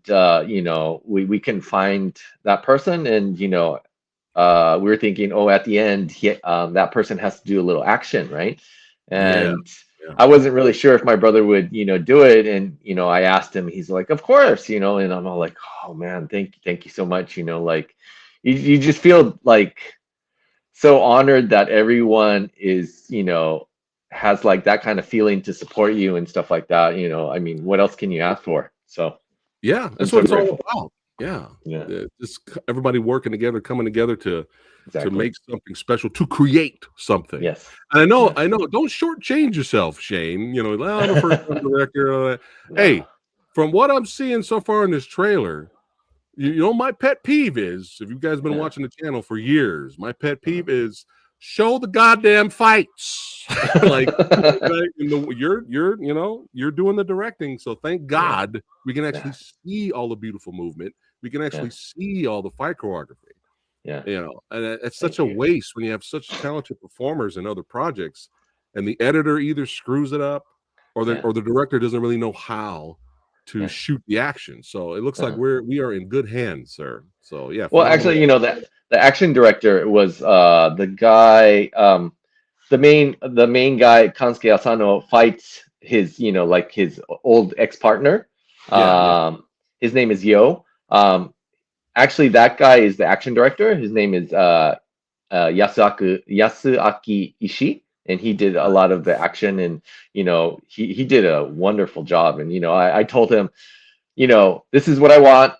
Speaker 2: we couldn't find that person, and we were thinking, oh, at the end that person has to do a little action, right? And
Speaker 1: Yeah.
Speaker 2: I wasn't really sure if my brother would do it, and I asked him. He's like, of course, and I'm all like, oh man, thank you so much. You just feel so honored that everyone is has that kind of feeling to support you and stuff like that. I mean, what else can you ask for? So
Speaker 1: Yeah,
Speaker 2: I'm
Speaker 1: that's
Speaker 2: so
Speaker 1: what it's all
Speaker 2: grateful.
Speaker 1: about. Yeah.
Speaker 2: Yeah.
Speaker 1: Just everybody working together, coming together to
Speaker 2: Exactly.
Speaker 1: make something special, to create something.
Speaker 2: Yes.
Speaker 1: And I know,
Speaker 2: Yes.
Speaker 1: don't shortchange yourself, Shane. I'm a first time director.
Speaker 2: No.
Speaker 1: Hey, from what I'm seeing so far in this trailer, my pet peeve is, if you guys been
Speaker 2: Yeah.
Speaker 1: watching the channel for years, my pet peeve is show the goddamn fights. Right? You're doing the directing, so thank God we can actually see all the beautiful movement. We can actually see all the fight choreography.
Speaker 2: Yeah.
Speaker 1: You know, and it's such
Speaker 2: Thank
Speaker 1: a
Speaker 2: you.
Speaker 1: waste when you have such talented performers in other projects, and the editor either screws it up, or
Speaker 2: Yeah.
Speaker 1: the director doesn't really know how to
Speaker 2: Yeah.
Speaker 1: shoot the action. So it looks like
Speaker 2: Uh-huh.
Speaker 1: we are in good hands, sir. So yeah,
Speaker 2: Well,
Speaker 1: phenomenal.
Speaker 2: actually, the action director was the guy, the main guy, Kansuke Asano, fights his, like his old ex-partner.
Speaker 1: Yeah, yeah.
Speaker 2: His name is Yo. Actually, that guy is the action director. His name is Yasuaki Ishii, and he did a lot of the action, and he did a wonderful job. And I told him, this is what I want.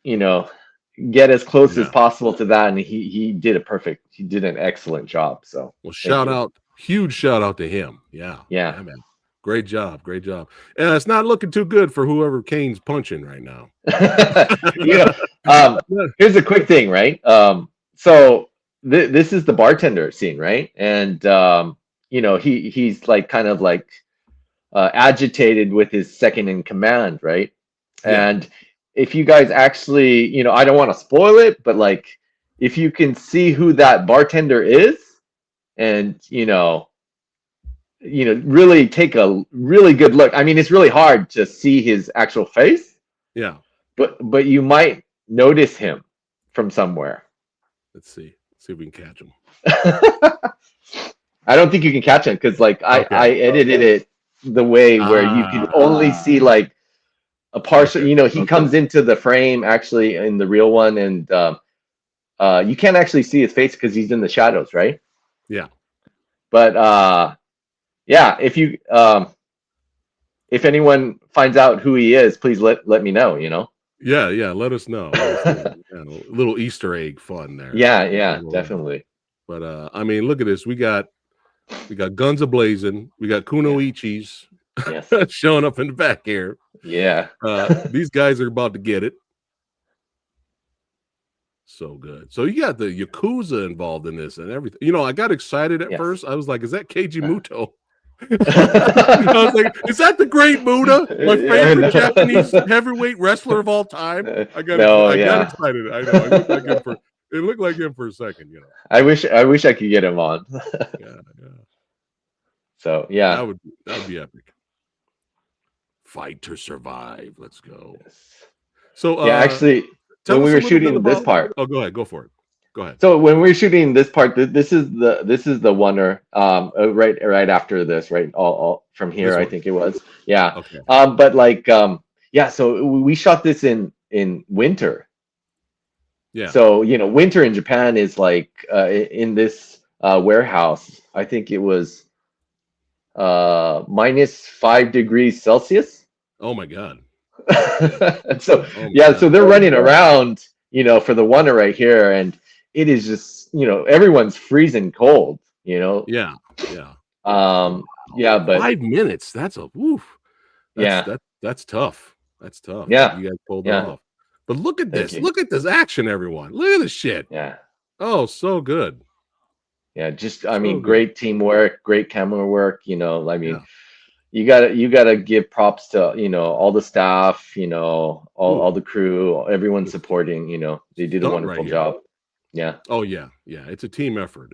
Speaker 2: You know, get as close as
Speaker 1: Yeah.
Speaker 2: possible to that, and he did he did an excellent job. So
Speaker 1: Well,
Speaker 2: thank you.
Speaker 1: huge shout out to him. Yeah,
Speaker 2: Yeah.
Speaker 1: yeah, man. Great job, great job. And it's not looking too good for whoever Kane's punching right now.
Speaker 2: you know, here's a quick thing, right? So this is the bartender scene, right? And he's like kind of like agitated with his second in command, right?
Speaker 1: Yeah.
Speaker 2: And if you guys actually, I don't want to spoil it, but like if you can see who that bartender is, and really take a really good look. I mean, it's really hard to see his actual face,
Speaker 1: Yeah.
Speaker 2: but you might notice him from somewhere.
Speaker 1: Let's see if we can catch him.
Speaker 2: I don't think you can catch him because like I edited it the way where you can only see like a partial. He comes into the frame actually in the real one, and you can't actually see his face because he's in the shadows, right?
Speaker 1: Yeah.
Speaker 2: But yeah, if anyone finds out who he is, please let me know.
Speaker 1: Yeah, let us know. Yeah, a little Easter egg fun there.
Speaker 2: Yeah, definitely.
Speaker 1: But I mean, look at this. We got guns ablazing. We got kunoichis showing up in the back here.
Speaker 2: Yeah.
Speaker 1: These guys are about to get it. So good. So you got the Yakuza involved in this and everything. I got excited at first. I was like, is that Keiji Muto? I was like, is that the Great Muda? My favorite Japanese heavyweight wrestler of all time. I got excited. I know. It looked like him for a second,
Speaker 2: I wish I could get him on.
Speaker 1: Yeah.
Speaker 2: So yeah.
Speaker 1: That would be epic. Fight to survive. Let's go. So
Speaker 2: actually when we were shooting this part.
Speaker 1: Oh, go ahead. Go for it. Go ahead.
Speaker 2: So when we're shooting this part, this is the oneer right after this, right? All from here, I think it was. Yeah.
Speaker 1: Okay.
Speaker 2: But like so we shot this in winter.
Speaker 1: Yeah.
Speaker 2: So winter in Japan is like in this warehouse, I think it was -5 degrees Celsius.
Speaker 1: Oh my God.
Speaker 2: So so they're running around, for the oneer right here, and it is just, everyone's freezing cold,
Speaker 1: Yeah.
Speaker 2: But
Speaker 1: 5 minutes. That's a woof. That's tough. That's tough.
Speaker 2: Yeah.
Speaker 1: You guys pulled it off. But look at this. Look at this action, everyone. Look at this shit.
Speaker 2: Yeah.
Speaker 1: Oh, so good.
Speaker 2: Yeah, just great teamwork, great camera work, I mean, you gotta give props to, all the staff, all the crew, everyone supporting, they did a wonderful job. Yeah.
Speaker 1: Oh yeah. It's a team effort.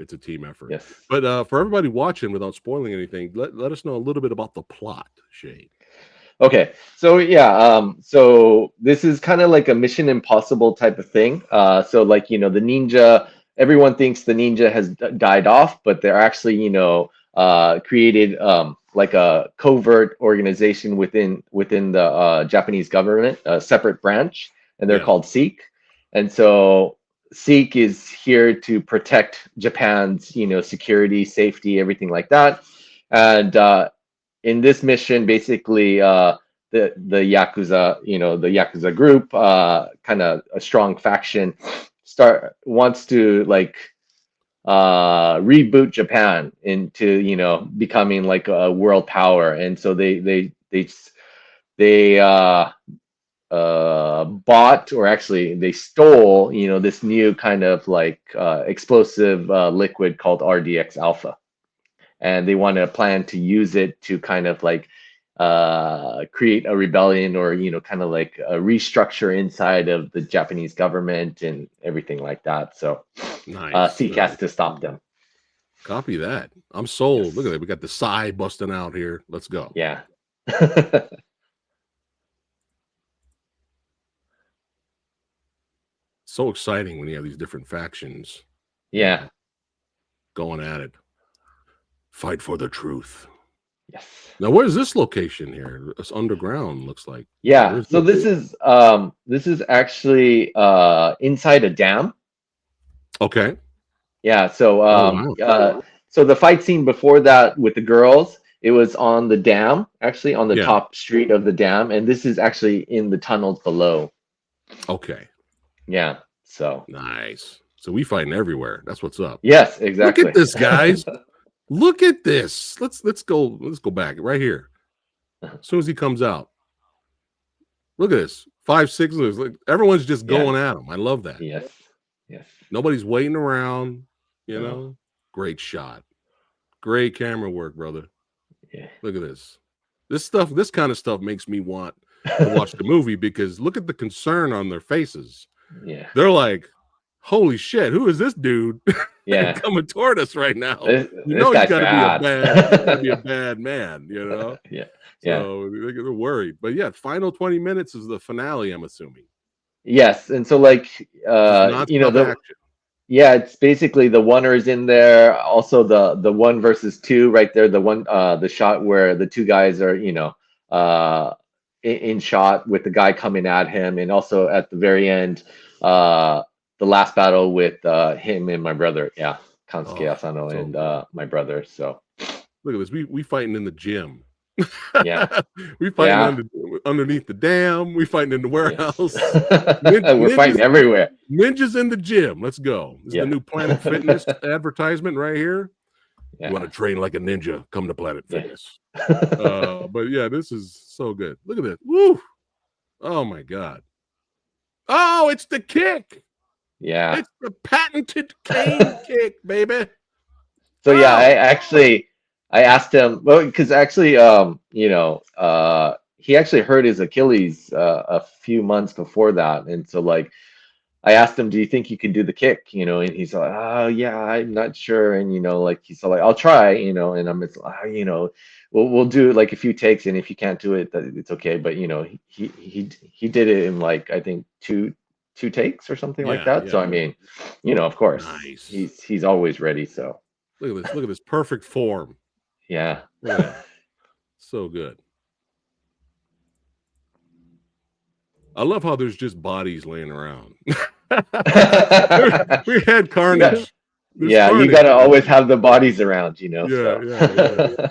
Speaker 2: Yes.
Speaker 1: But for everybody watching, without spoiling anything, let us know a little bit about the plot, Shane.
Speaker 2: Okay. So so this is kind of like a Mission Impossible type of thing. So like, the ninja, everyone thinks the ninja has died off, but they're actually, created like a covert organization within the Japanese government, a separate branch, and they're called SEEK. And so SEEK is here to protect Japan's, security, safety, everything like that. And in this mission, basically, the Yakuza, the Yakuza group, kind of a strong faction, wants to like reboot Japan into, becoming like a world power. And so they bought, or actually they stole, this new kind of like explosive liquid called RDX alpha, and they want to plan to use it to kind of like create a rebellion or kind of like a restructure inside of the Japanese government and everything like that. So
Speaker 1: Nice.
Speaker 2: Seek has to stop them.
Speaker 1: Copy that. I'm sold.
Speaker 2: Yes.
Speaker 1: Look at that. We got the Psy busting out here. Let's go.
Speaker 2: Yeah.
Speaker 1: So exciting when you have these different factions.
Speaker 2: Yeah.
Speaker 1: Going at it. Fight for the truth.
Speaker 2: Yes.
Speaker 1: Now, where's this location here? It's underground, looks like.
Speaker 2: Yeah.
Speaker 1: Where's
Speaker 2: So
Speaker 1: this?
Speaker 2: this is actually inside a dam.
Speaker 1: Okay.
Speaker 2: Yeah. So
Speaker 1: wow.
Speaker 2: so the fight scene before that with the girls, it was on the dam, actually on the
Speaker 1: Yeah.
Speaker 2: top street of the dam, and this is actually in the tunnels below.
Speaker 1: Okay.
Speaker 2: Yeah. So
Speaker 1: Nice. So we fighting everywhere. That's what's up.
Speaker 2: yes, exactly.
Speaker 1: Look at this, guys. Look at this. Let's go back right here. As soon as he comes out. Look at this. 5, 6. Like, everyone's just going at him. I love that.
Speaker 2: Yes. Yes.
Speaker 1: Nobody's waiting around. You
Speaker 2: No.
Speaker 1: know? Great shot. Great camera work, brother.
Speaker 2: Yeah.
Speaker 1: Look at this. This kind of stuff makes me want to watch the movie because look at the concern on their faces.
Speaker 2: Yeah.
Speaker 1: They're like, holy shit, who is this dude
Speaker 2: Yeah.
Speaker 1: coming toward us right now?
Speaker 2: This
Speaker 1: You know, you
Speaker 2: guy's
Speaker 1: gotta be a bad man, you know?
Speaker 2: Yeah.
Speaker 1: So they're worried. But yeah, final 20 minutes is the finale, I'm assuming.
Speaker 2: Yes. And so like
Speaker 1: action.
Speaker 2: yeah, it's basically the oneers in there. Also the 1 versus 2 right there. The one the shot where the two guys are, in shot with the guy coming at him, and also at the very end, the last battle with him and my brother. Yeah. Kansuke Asano and
Speaker 1: cool.
Speaker 2: my brother. So
Speaker 1: Look at this. We fighting in the gym.
Speaker 2: Yeah.
Speaker 1: We fighting underneath the dam. We fighting in the warehouse.
Speaker 2: We're fighting everywhere.
Speaker 1: Ninjas in the gym. Let's go. This is the new Planet Fitness advertisement right here.
Speaker 2: Yeah.
Speaker 1: You want to train like a ninja? Come to Planet Fitness. But yeah, this is so good. Look at this. Woo! Oh my god. Oh, it's the kick.
Speaker 2: Yeah.
Speaker 1: It's the patented cane kick, baby.
Speaker 2: So yeah, I asked him, well, because actually, he actually hurt his Achilles a few months before that, and so like, I asked him, "Do you think you can do the kick?" And he's like, "Oh yeah, I'm not sure," and like he's like, "I'll try," and I'm just like, we'll do like a few takes, and if you can't do it, it's okay. But he did it in like I think two takes or something like that.
Speaker 1: Yeah.
Speaker 2: So I mean, of course,
Speaker 1: nice.
Speaker 2: He's always ready. So
Speaker 1: look at this perfect form.
Speaker 2: Yeah.
Speaker 1: So good. I love how there's just bodies laying around. we had carnage.
Speaker 2: Yeah, carnage. You got to always have the bodies around,
Speaker 1: Yeah.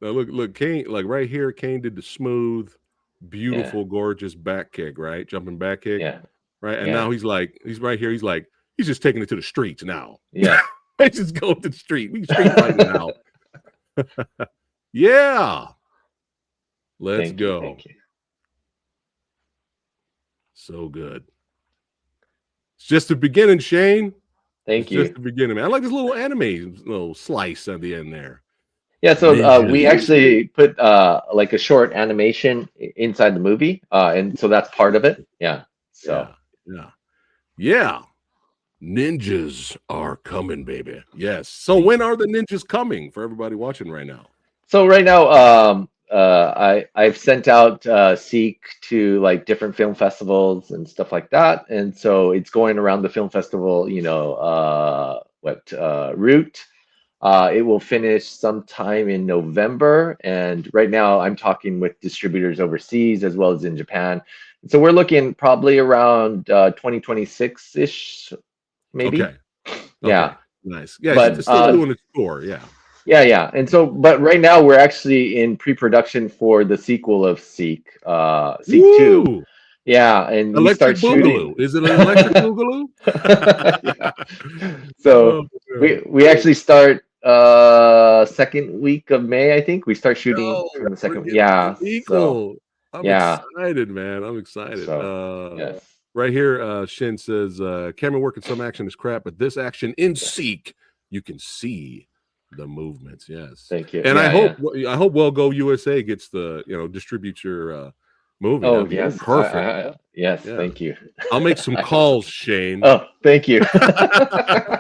Speaker 1: Now look, Kane, like right here, Kane did the smooth, beautiful, gorgeous back kick, right? Jumping back kick.
Speaker 2: Yeah.
Speaker 1: Right. And now he's right here. He's just taking it to the streets now.
Speaker 2: Yeah.
Speaker 1: Let's just go to the street. We can street fight now. Yeah. Let's go.
Speaker 2: Thank you.
Speaker 1: So good. It's just the beginning, Shane.
Speaker 2: Thank you.
Speaker 1: Just the beginning, man. I like this little anime little slice at the end there.
Speaker 2: Yeah, so we actually put like a short animation inside the movie, and so that's part of it. Yeah. So
Speaker 1: yeah. Ninjas are coming, baby. Yes. So when are the ninjas coming for everybody watching right now?
Speaker 2: So right now, I've sent out Seek to like different film festivals and stuff like that, and so it's going around the film festival. Route. It will finish sometime in November, and right now I'm talking with distributors overseas as well as in Japan. So we're looking probably around 2026-ish, maybe.
Speaker 1: Okay.
Speaker 2: Yeah.
Speaker 1: Nice. Yeah,
Speaker 2: but
Speaker 1: still doing a tour. Yeah.
Speaker 2: Yeah. And so, but right now we're actually in pre-production for the sequel of Seek 2. Yeah, and
Speaker 1: electric
Speaker 2: we start
Speaker 1: boogaloo.
Speaker 2: shooting.
Speaker 1: Is it an electric boogaloo?
Speaker 2: Yeah. So we actually start second week of May, I think. We start shooting from the second. Yeah.
Speaker 1: So, I'm excited, man. I'm excited.
Speaker 2: So, yes.
Speaker 1: Right here, Shin says, camera work and some action is crap, but this action in Seek, you can see The movements, yes.
Speaker 2: Thank you.
Speaker 1: And
Speaker 2: Yeah,
Speaker 1: I hope Well Go USA gets the distribute your movie.
Speaker 2: Oh,
Speaker 1: That'd be
Speaker 2: yes.
Speaker 1: perfect.
Speaker 2: Yes,
Speaker 1: Yeah.
Speaker 2: thank you.
Speaker 1: I'll make some
Speaker 2: I hope
Speaker 1: calls,
Speaker 2: so.
Speaker 1: Shane.
Speaker 2: Oh, thank you.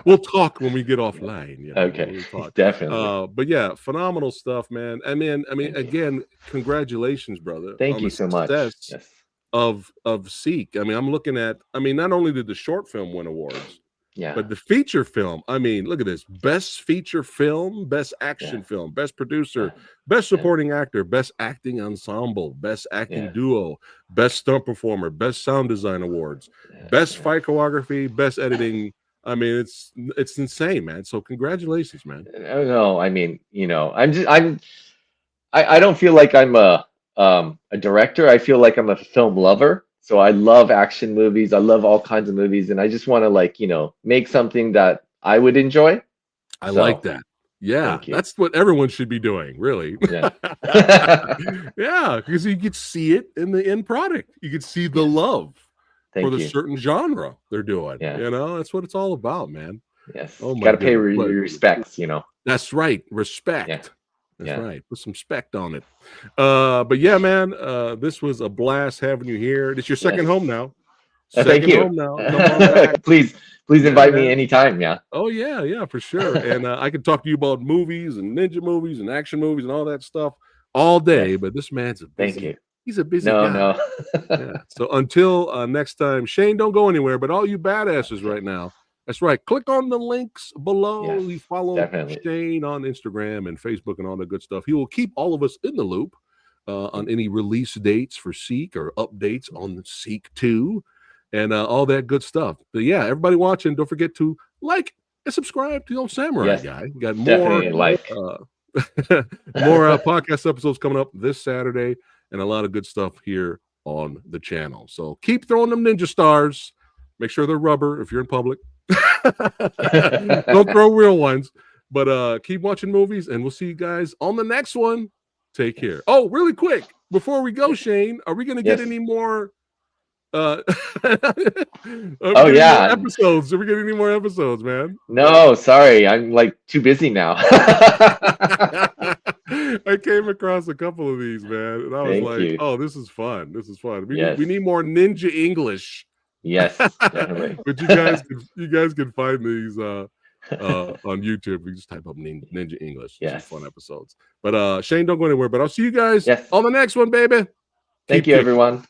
Speaker 1: We'll talk when we get offline.
Speaker 2: Okay,
Speaker 1: We'll talk.
Speaker 2: definitely.
Speaker 1: But yeah, phenomenal stuff, man. I mean,
Speaker 2: Thank you.
Speaker 1: again, congratulations, brother,
Speaker 2: Thank
Speaker 1: on
Speaker 2: you
Speaker 1: the
Speaker 2: so much.
Speaker 1: success
Speaker 2: Yes.
Speaker 1: of Seek. I mean, I'm looking at. I mean, not only did the short film win awards,
Speaker 2: Yeah.
Speaker 1: but the feature film. I mean, look at this: best feature film, best action
Speaker 2: Yeah.
Speaker 1: film, best producer,
Speaker 2: Yeah.
Speaker 1: best supporting actor, best acting ensemble, best acting
Speaker 2: Yeah.
Speaker 1: duo, best stunt performer, best sound design awards, best fight choreography, best editing. I mean, it's insane, man. So congratulations, man.
Speaker 2: No, I mean, I don't feel like I'm a director. I feel like I'm a film lover. So I love action movies. I love all kinds of movies, and I just want to make something that I would enjoy.
Speaker 1: I
Speaker 2: So,
Speaker 1: like that. Yeah,
Speaker 2: thank you.
Speaker 1: that's what everyone should be doing, really.
Speaker 2: Yeah.
Speaker 1: Yeah, because you could see it in the end product. You could see the love for
Speaker 2: Thank
Speaker 1: the
Speaker 2: you.
Speaker 1: certain genre they're doing.
Speaker 2: Yeah.
Speaker 1: That's what it's all about, man.
Speaker 2: Yes.
Speaker 1: Oh my
Speaker 2: Got to pay
Speaker 1: goodness. But
Speaker 2: respects.
Speaker 1: that's right. Respect.
Speaker 2: Yeah.
Speaker 1: That's
Speaker 2: Yeah.
Speaker 1: right. Put some spect on it. But yeah, man, this was a blast having you here. It's your second
Speaker 2: Yes.
Speaker 1: home now.
Speaker 2: Thank
Speaker 1: Second
Speaker 2: you.
Speaker 1: home now. Come on back.
Speaker 2: Please
Speaker 1: Yeah,
Speaker 2: invite me
Speaker 1: man.
Speaker 2: anytime. Yeah.
Speaker 1: Oh yeah, for sure. And I could talk to you about movies and ninja movies and action movies and all that stuff all day.
Speaker 2: Yes.
Speaker 1: But this man's
Speaker 2: Thank you.
Speaker 1: he's a busy
Speaker 2: No,
Speaker 1: guy.
Speaker 2: no.
Speaker 1: Yeah. So until next time, Shane, don't go anywhere. But all you badasses right now, that's right. Click on the links below.
Speaker 2: Yes,
Speaker 1: You follow
Speaker 2: definitely.
Speaker 1: Shane on Instagram and Facebook and all that good stuff. He will keep all of us in the loop on any release dates for Seek or updates on Seek 2 and all that good stuff. But yeah, everybody watching, don't forget to like and subscribe to the old Samurai
Speaker 2: Yes,
Speaker 1: Guy. We got more
Speaker 2: definitely like.
Speaker 1: more podcast episodes coming up this Saturday and a lot of good stuff here on the channel. So keep throwing them ninja stars. Make sure they're rubber if you're in public. Don't throw real ones. But keep watching movies, and we'll see you guys on the next one. Take care. Oh, really quick before we go, Shane, are we going to get any more?
Speaker 2: Oh yeah,
Speaker 1: more episodes. Are we getting any more episodes, man?
Speaker 2: No, sorry, I'm like too busy now.
Speaker 1: I came across a couple of these, man, and I was like, "Oh, this is fun. This is fun. We need more ninja English."
Speaker 2: Yes, definitely.
Speaker 1: But you guys can find these on YouTube. You just type up Ninja English.
Speaker 2: Yes.
Speaker 1: Some fun episodes. But Shane, don't go anywhere. But I'll see you guys
Speaker 2: Yes.
Speaker 1: on the next one, baby.
Speaker 2: Thank you, everyone.